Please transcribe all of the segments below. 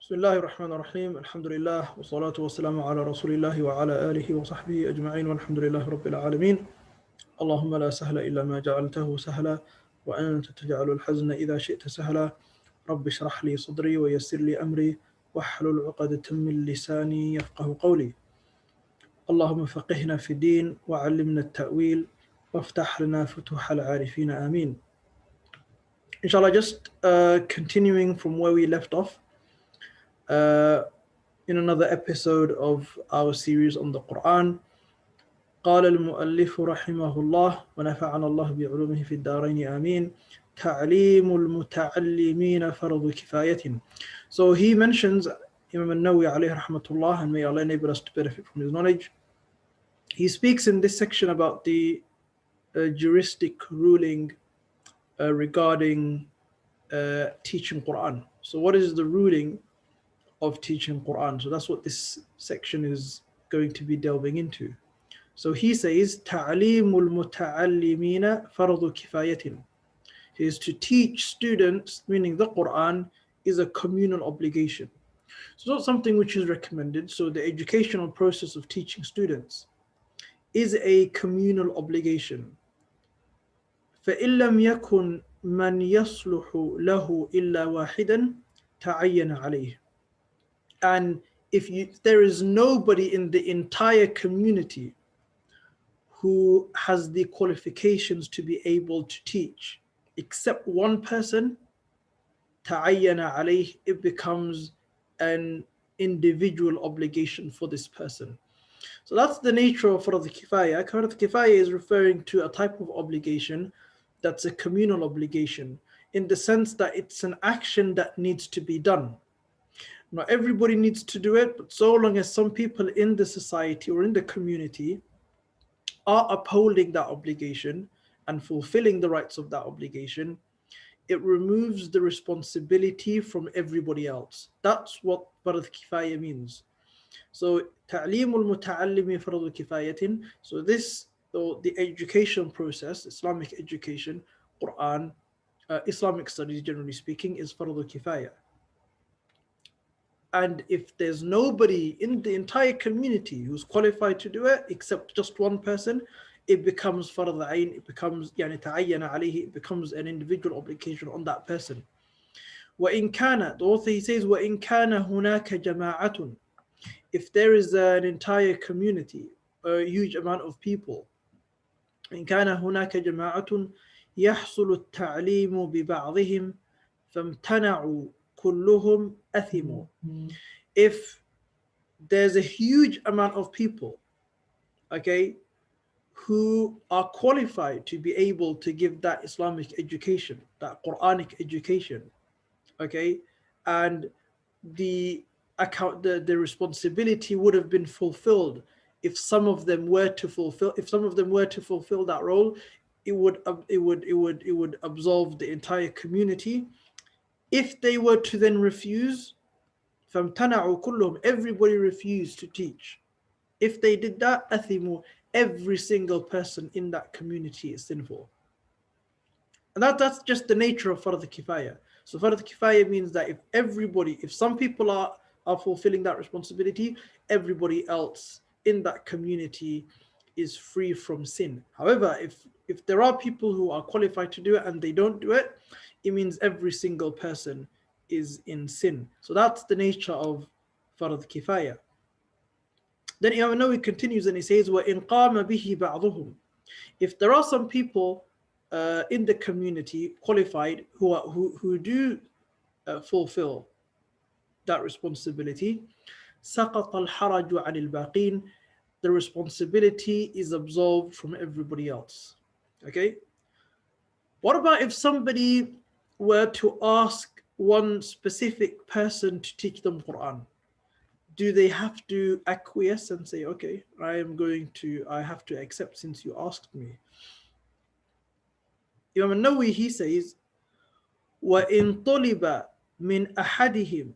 بسم الله الرحمن الرحيم الحمد لله والصلاة والسلام على رسول الله وعلى آله وصحبه أجمعين والحمد لله رب العالمين اللهم لا سهل إلا ما جعلته سهلا وأنت تجعل الحزن إذا شئت سهلا رب اشرح لي صدري ويسر لي أمري واحلل عقدة من لساني يفقه قولي اللهم فقهنا في الدين وعلمنا التأويل وافتح لنا فتوح العارفين آمين. Inshallah, just continuing from where we left off in another episode of our series on the Quran. قال المؤلف رحمه الله ونفعنا الله بعلومه في الدارين آمين تعليم المتعلمين فرض كفاية. So he mentions Imam al-Nawawi alayhi rahmatullah, and may Allah enable us to benefit from his knowledge. He speaks in this section about the juristic ruling regarding teaching Quran. So what is the ruling of teaching Quran? So that's what this section is going to be delving into. So he says, تعليم المتعلمين فرض كفاية. He is to teach students, meaning the Quran, is a communal obligation. So it's not something which is recommended. So the educational process of teaching students is a communal obligation. فإن لم يكن من يصلح له إلا واحدا تعين عليه. And if there is nobody in the entire community who has the qualifications to be able to teach, except one person, تعين عليه, it becomes an individual obligation for this person. So that's the nature of Farad Kifaya. Farad Kifaya is referring to a type of obligation that's a communal obligation, in the sense that it's an action that needs to be done. Not everybody needs to do it, but so long as some people in the society or in the community are upholding that obligation and fulfilling the rights of that obligation, it removes the responsibility from everybody else. That's what Farad Kifaya means. So تعليم المتعلم فرض كفاية. So this, the education process, Islamic education, Quran, Islamic studies generally speaking, is farad kifaya. And if there's nobody in the entire community who's qualified to do it except just one person, it becomes farad ayn, it becomes يعني تعين عليه, it becomes an individual obligation on that person. وإن كان, the author, he says, وإن كان هناك جماعة, if there is an entire community, a huge amount of people, إن كان هناك جماعة يحصل التعليم ببعضهم فامتنعوا كلهم أثموا. If there's a huge amount of people, okay, who are qualified to be able to give that Islamic education, that Quranic education, okay, and the responsibility would have been fulfilled if some of them were to fulfill that role, it would absolve the entire community. If they were to then refuse, فَامْتَنَعُوا كُلُّهُمْ, everybody refused to teach. If they did that, أَثِمُوا, every single person in that community is sinful. And that's just the nature of Farad Kifaya. So Farad Kifaya means that if some people are fulfilling that responsibility, everybody else in that community is free from sin. However, if there are people who are qualified to do it and they don't do it, it means every single person is in sin. So that's the nature of Farad Kifaya. Then Imam Nawawi continues and he says, وَإِنْ قَامَ بِهِ بَعْضُهُمْ. If there are some people in the community qualified who do fulfill that responsibility, سَقَطَ الْحَرَجُ عَنِ الْبَاقِينَ, the responsibility is absolved from everybody else. Okay? What about if somebody were to ask one specific person to teach them Quran? Do they have to acquiesce and say, okay, I have to accept since you asked me? Imam al-Nawawi, he says, وَإِن طُلِبَ مِنْ أَحَدِهِمْ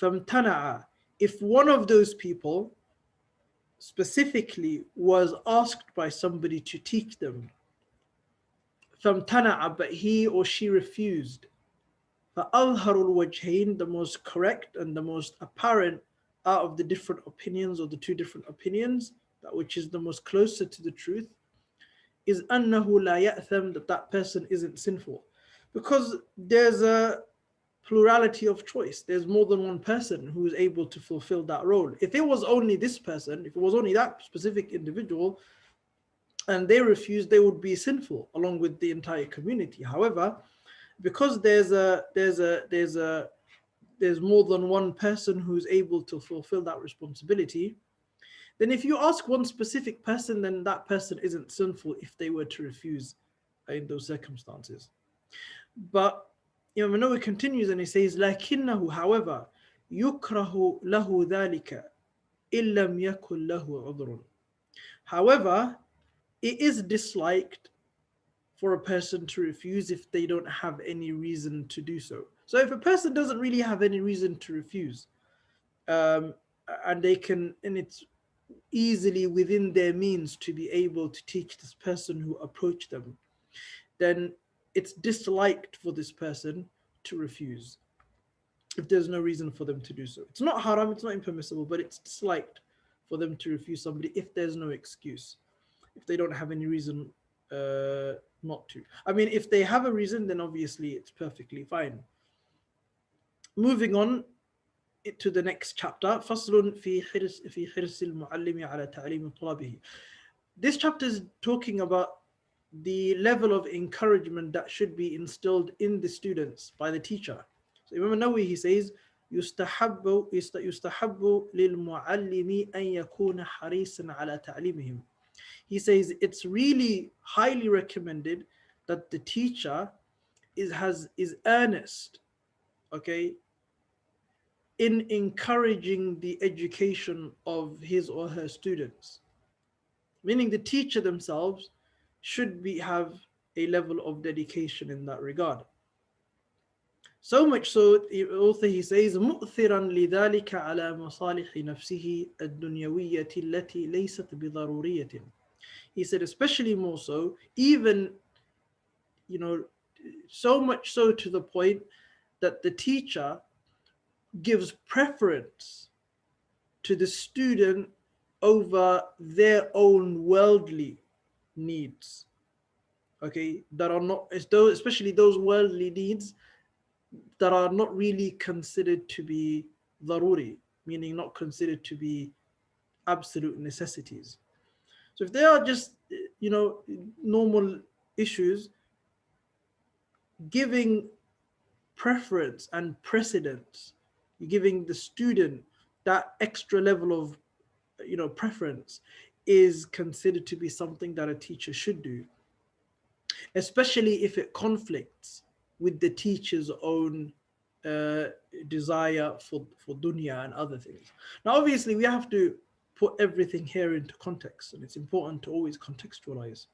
فَامْتَنَعَ. If one of those people specifically was asked by somebody to teach them, فَامْتَنَعَ, but he or she refused, فأظهر الوجهين, the most correct and the most apparent out of the different opinions or the two different opinions, that which is the most closer to the truth, is أنه لا يأثم, that that person isn't sinful. Because there's a plurality of choice. There's more than one person who is able to fulfill that role. If it was only this person, if it was only that specific individual, and they refused, they would be sinful along with the entire community. However, because there's more than one person who's able to fulfill that responsibility, then if you ask one specific person, then that person isn't sinful if they were to refuse in those circumstances. But Imam Nawawi continues and he says, لكنه, however, يكره له ذلك إن لم يكن له عذر. However, it is disliked for a person to refuse if they don't have any reason to do so. So if a person doesn't really have any reason to refuse, and it's easily within their means to be able to teach this person who approached them, then it's disliked for this person to refuse if there's no reason for them to do so. It's not haram, it's not impermissible, but it's disliked for them to refuse somebody if there's no excuse, if they don't have any reason not to. I mean, if they have a reason, then obviously it's perfectly fine. Moving on to the next chapter, فصل في حرص المعلم على تعليم طلابه. This chapter is talking about the level of encouragement that should be instilled in the students by the teacher. So Imam Nawawi, he says, يستحب للمعلم أن يكون حريصا على تعليمهم. He says it's really highly recommended that the teacher is earnest, okay, in encouraging the education of his or her students. Meaning the teacher themselves should have a level of dedication in that regard. So much so, the author, he says, مؤثرا لذلك على مصالح نفسه الدنيوية التي ليست بضرورية. He said, especially more so, even, so much so to the point that the teacher gives preference to the student over their own worldly needs. Okay, that are not, especially those worldly needs that are not really considered to be daruri, meaning not considered to be absolute necessities. So if they are just, normal issues, giving preference and precedence, you're giving the student that extra level of, preference is considered to be something that a teacher should do, especially if it conflicts with the teacher's own desire for dunya and other things. Now, obviously, we have to put everything here into context, and it's important to always contextualize.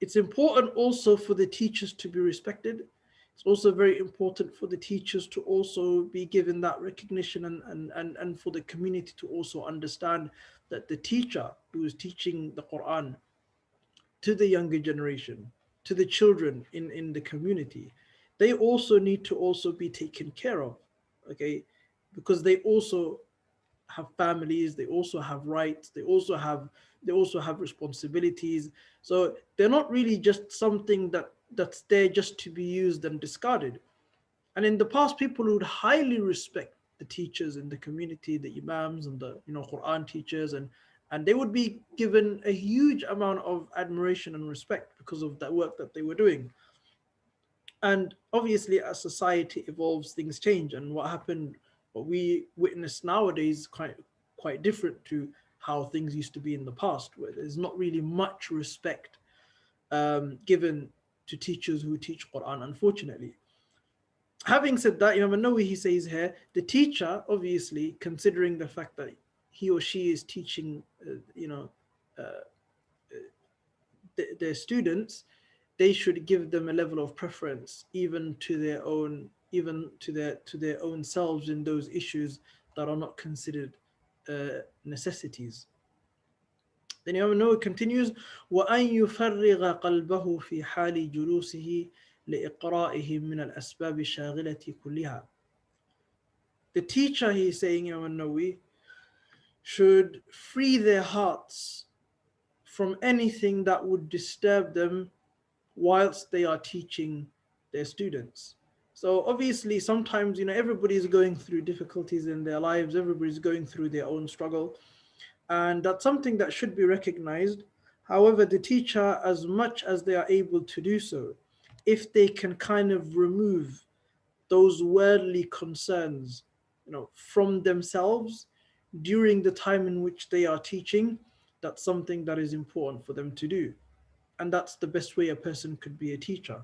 It's important also for the teachers to be respected. It's also very important for the teachers to also be given that recognition, and for the community to also understand that the teacher who is teaching the Quran to the younger generation, to the children in the community, they also need to also be taken care of, okay? Because they also have families, they also have rights, they also have responsibilities. So they're not really just something that's there just to be used and discarded. And in the past, people would highly respect the teachers in the community, the imams and the Quran teachers, and they would be given a huge amount of admiration and respect because of that work that they were doing. And obviously, as society evolves, things change, and what we witness nowadays quite different to how things used to be in the past, where there's not really much respect given to teachers who teach Quran, unfortunately. Having said that, Imam Nawawi, he says here, the teacher, obviously, considering the fact that he or she is teaching, their students, they should give them a level of preference, even to their own selves in those issues that are not considered necessities. Then Imam Nawawi continues, وَأَنْ يُفَرِّغَ قَلْبَهُ فِي حَالِ جُلُوسِهِ لإقرائهم من الأسباب الشاغلة كلها. The teacher, he is saying, Imam Nawawi, should free their hearts from anything that would disturb them whilst they are teaching their students. So obviously sometimes, everybody is going through difficulties in their lives, everybody's going through their own struggle, and that's something that should be recognized. However, the teacher, as much as they are able to do so, if they can kind of remove those worldly concerns, from themselves during the time in which they are teaching, that's something that is important for them to do. And that's the best way a person could be a teacher.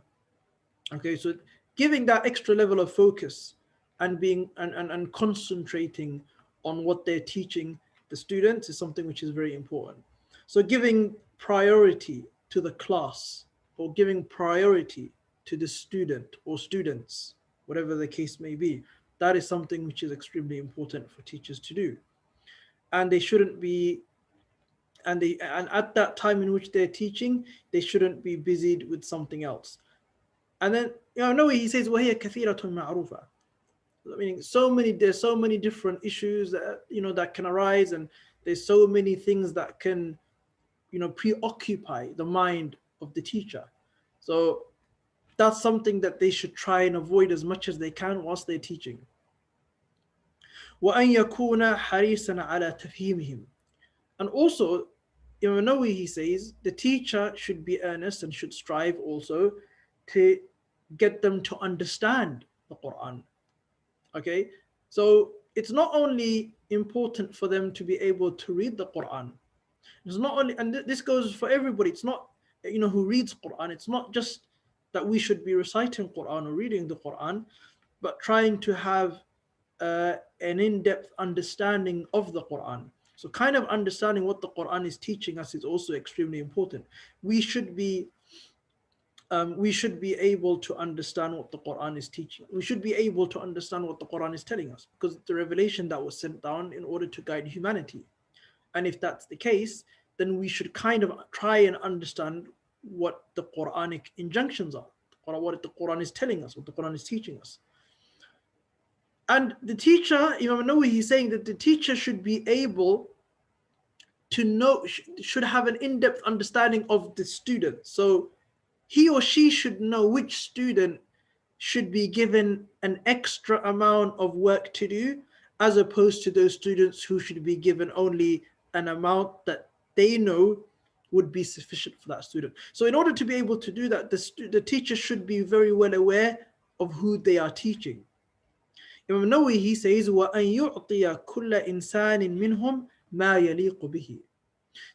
Okay, so giving that extra level of focus and being and concentrating on what they're teaching the students is something which is very important. So giving priority to the class, or giving priority to the student or students, whatever the case may be, that is something which is extremely important for teachers to do. And they shouldn't be and at that time in which they're teaching, they shouldn't be busied with something else. And then, no, he says, وَهِيَ كَثِيرَةٌ مَعْرُوفَةٌ. Meaning, there's so many different issues that, that can arise, and there's so many things that can, preoccupy the mind of the teacher. So that's something that they should try and avoid as much as they can whilst they're teaching. وَأَنْ يَكُونَ حَرِيصًا عَلَى تَفْهِيمِهِمْ. And also, Imam Nawawi, he says, the teacher should be earnest and should strive also to get them to understand the Quran. Okay, so it's not only important for them to be able to read the Quran. It's not only, and this goes for everybody. It's not, who reads Quran. It's not just that we should be reciting Quran or reading the Quran, but trying to have an in-depth understanding of the Quran. So kind of understanding what the Quran is teaching us is also extremely important. We should be able to understand what the Quran is teaching. We should be able to understand what the Quran is telling us, because it's the revelation that was sent down in order to guide humanity. And if that's the case, then we should kind of try and understand what the Quranic injunctions are, what the Quran is telling us, what the Quran is teaching us. And the teacher, Imam Nawawi, he's saying that the teacher should be able to know, should have an in-depth understanding of the student. So he or she should know which student should be given an extra amount of work to do, as opposed to those students who should be given only an amount that they know would be sufficient for that student. So in order to be able to do that, the teacher should be very well aware of who they are teaching. Imam Nawawi, he says, وَأَن يُعْطِيَ كُلَّ إِنسَانٍ مِّنْهُمْ مَا يَلِيقُ بِهِ.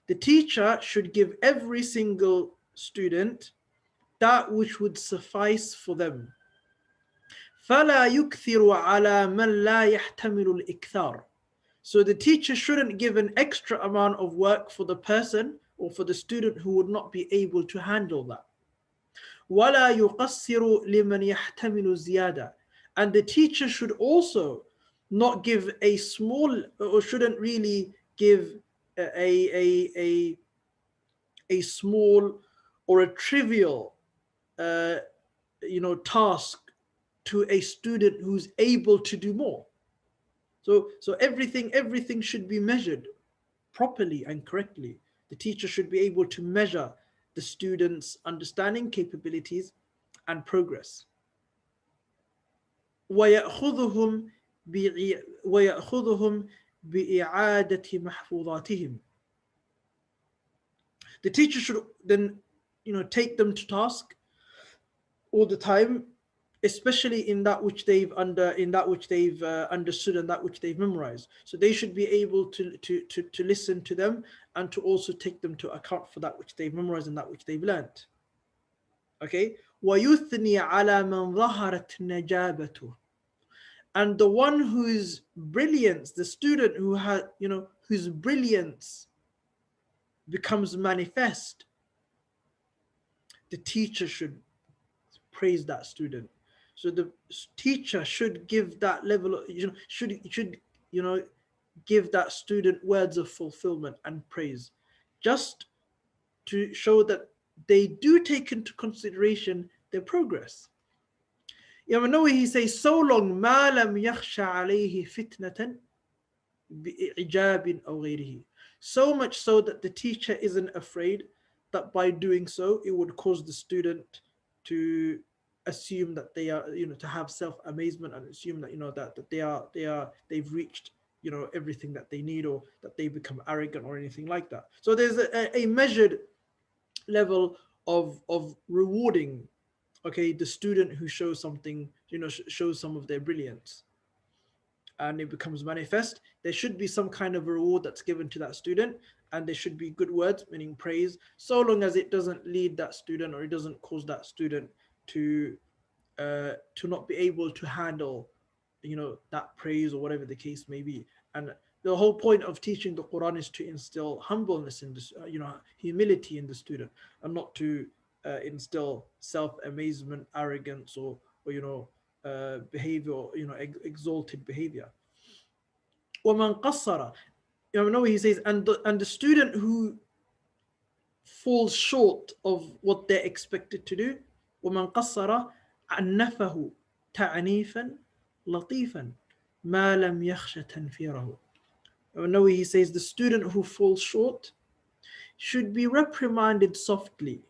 The teacher should give every single student that which would suffice for them. فَلَا يُكْثِرُ عَلَى مَنْ لَا يَحْتَمِلُ الْإِكْثَارِ. So the teacher shouldn't give an extra amount of work for the person or for the student who would not be able to handle that. وَلَا يُقَصِّرُ لِمَنْ يَحْتَمِلُ الزِّيَادَةِ. And the teacher should also not give a small, or shouldn't really give a small or a trivial task to a student who's able to do more. So everything should be measured properly and correctly. The teacher should be able to measure the student's understanding, capabilities, and progress. وَيَأْخُذُهُمْ بِإِعَادَةِ مَحْفُوظَاتِهِمْ. The teacher should then, take them to task all the time, especially in that which they've understood and that which they've memorized. So they should be able to listen to them and to also take them to account for that which they've memorized and that which they've learned. Okay? وَيُثْنِي عَلَى مَنْ ظَهَرَتْ نَجَابَتُهُ. And the one whose brilliance, the student who has, whose brilliance becomes manifest, the teacher should praise that student. So the teacher should give that level of, should give that student words of fulfillment and praise, just to show that they do take into consideration their progress. Imam Nawawi, he says, so long ما لم يخش عليه فتنة بإعجاب أو غيره. So much so that the teacher isn't afraid that by doing so it would cause the student to assume that they are, to have self-amazement and assume that, that they've reached, everything that they need, or that they become arrogant or anything like that. So there's a measured level of rewarding, okay, the student who shows something, shows some of their brilliance, and it becomes manifest. There should be some kind of reward that's given to that student, and there should be good words, meaning praise, so long as it doesn't lead that student, or it doesn't cause that student to not be able to handle, that praise, or whatever the case may be. And the whole point of teaching the Quran is to instill humbleness in this, humility in the student, and not to instill self-amazement, arrogance, or behavior, exalted behavior. وَمَنْ قَصَّرَ, he says, and the student who falls short of what they're expected to do, وَمَنْ قَصَّرَ عَنَّفَهُ تَعْنِيفًا لَطِيفًا مَا لَمْ يَخْشَ تَنْفِيرَهُ. He says the student who falls short should be reprimanded softly,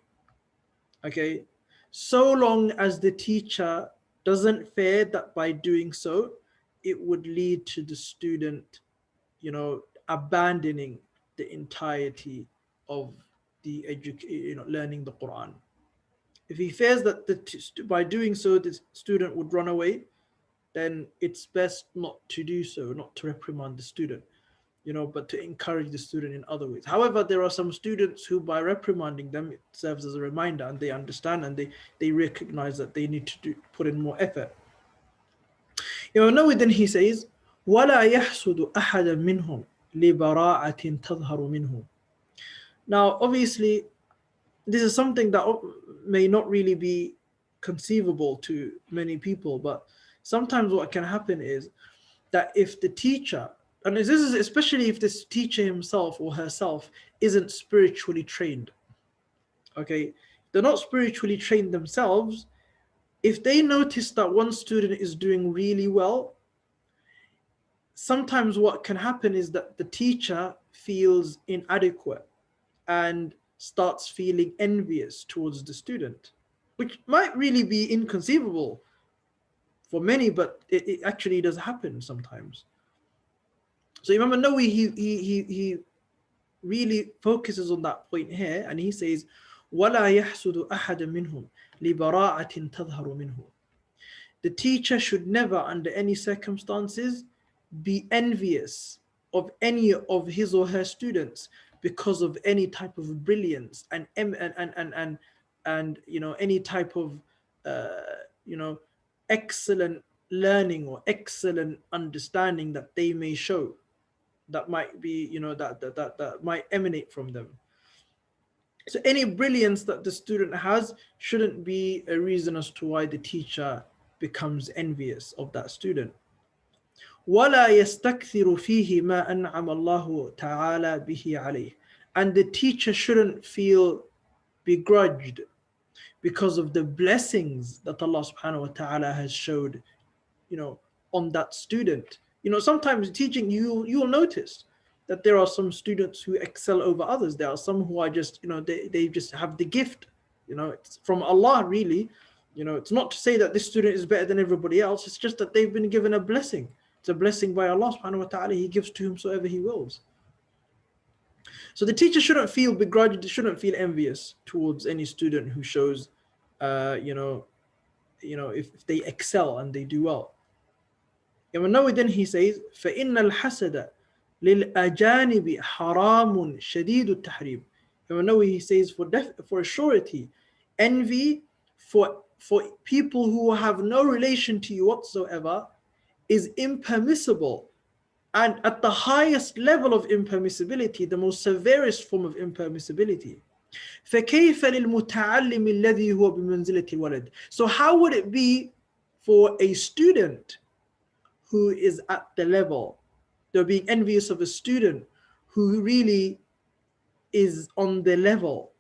okay, so long as the teacher doesn't fear that by doing so it would lead to the student, abandoning the entirety of the learning the Quran. If he fears that by doing so the student would run away, then it's best not to do so, not to reprimand the student, but to encourage the student in other ways. However, there are some students who, by reprimanding them, it serves as a reminder, and they understand, and they recognize that they need to put in more effort. Then he says, وَلَا يَحْسُدُ أَحَدًا مِّنْهُمْ لِبَرَاءَةٍ تَظْهَرُ مِنْهُ. Now, obviously, this is something that may not really be conceivable to many people, but sometimes what can happen is that if the teacher, and this is especially if this teacher himself or herself isn't spiritually trained, okay, they're not spiritually trained themselves, if they notice that one student is doing really well, sometimes what can happen is that the teacher feels inadequate and starts feeling envious towards the student, which might really be inconceivable for many, but it actually does happen sometimes. So Imam Nawawi, he really focuses on that point here, and he says, وَلَا يَحْسُدُ أَحَدًا مِّنْهُمْ لِبَرَاءَةٍ تَظْهَرُ مِنْهُ. The teacher should never, under any circumstances, be envious of any of his or her students because of any type of brilliance and any type of excellent learning or excellent understanding that they may show, that might be, that might emanate from them. So any brilliance that the student has shouldn't be a reason as to why the teacher becomes envious of that student. وَلَا يَسْتَكْثِرُ فِيهِ مَا أَنْعَمَ اللَّهُ تَعَالَى بِهِ عَلَيْهِ. And the teacher shouldn't feel begrudged because of the blessings that Allah subhanahu wa ta'ala has showed, on that student. Sometimes teaching, you'll notice that there are some students who excel over others. There are some who are just, they just have the gift, it's from Allah really. It's not to say that this student is better than everybody else. It's just that they've been given a blessing. It's a blessing by Allah subhanahu wa ta'ala. He gives to whomsoever He wills. So the teacher shouldn't feel begrudged, shouldn't feel envious towards any student who shows, if they excel and they do well. And now then he says, فَإِنَّ الْحَسَدَ لِلْأَجَانِبِ حَرَامٌ شَدِيدُ التَّحْرِيمِ. And now he says, for a surety, envy for people who have no relation to you whatsoever is impermissible, and at the highest level of impermissibility, the most severest form of impermissibility. فَكَيْفَ لِلْمُتَعَلِّمِ الَّذِي هُوَ بِمَنْزِلَةِ الْوَلَدِ. So how would it be for a student who is at the level, they're being envious of a student who really is on the level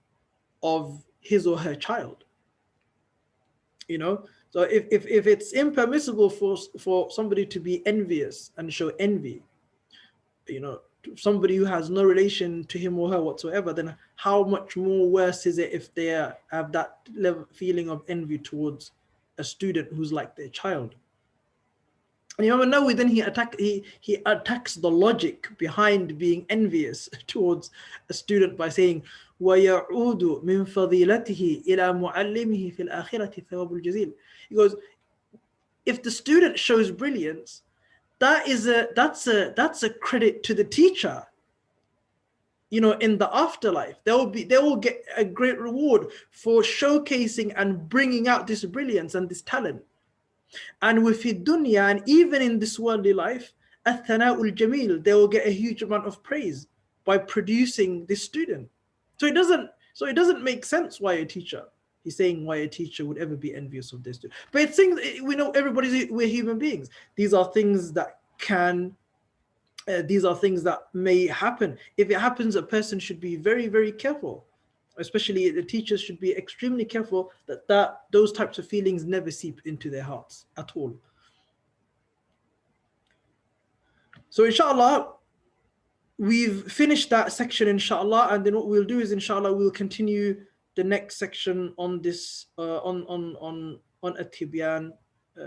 of his or her child? You know, so if it's impermissible for somebody to be envious and show envy, you know, to somebody who has no relation to him or her whatsoever, then how much more worse is it if they have that level feeling of envy towards a student who's like their child? And Imam Nawawi then he attacks the logic behind being envious towards a student by saying, وَيَعُودُ مِنْ فَضِيلَتِهِ إِلَى مُعَلِّمِهِ فِي الْآخِرَةِ ثَوَابُ الْجَزِيلِ. He goes, if the student shows brilliance, that's a credit to the teacher. You know, in the afterlife, they will get a great reward for showcasing and bringing out this brilliance and this talent. And with dunya, and even in this worldly life, athana'ul jamil, they will get a huge amount of praise by producing this student. So it doesn't make sense why a teacher, he's saying why a teacher would ever be envious of this student. But it's things, we know we're human beings. These are things that these are things that may happen. If it happens, a person should be very, very careful. Especially the teachers should be extremely careful that those types of feelings never seep into their hearts at all. So inshallah, we've finished that section, inshallah, and then what we'll do is, inshallah, we'll continue the next section on this on at-tibyan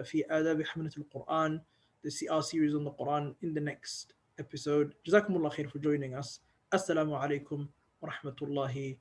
fi adab hamlat al-Quran, the CR series on the Quran, in the next episode. Jazakumullah khair for joining us. Assalamu alaikum wa rahmatullahi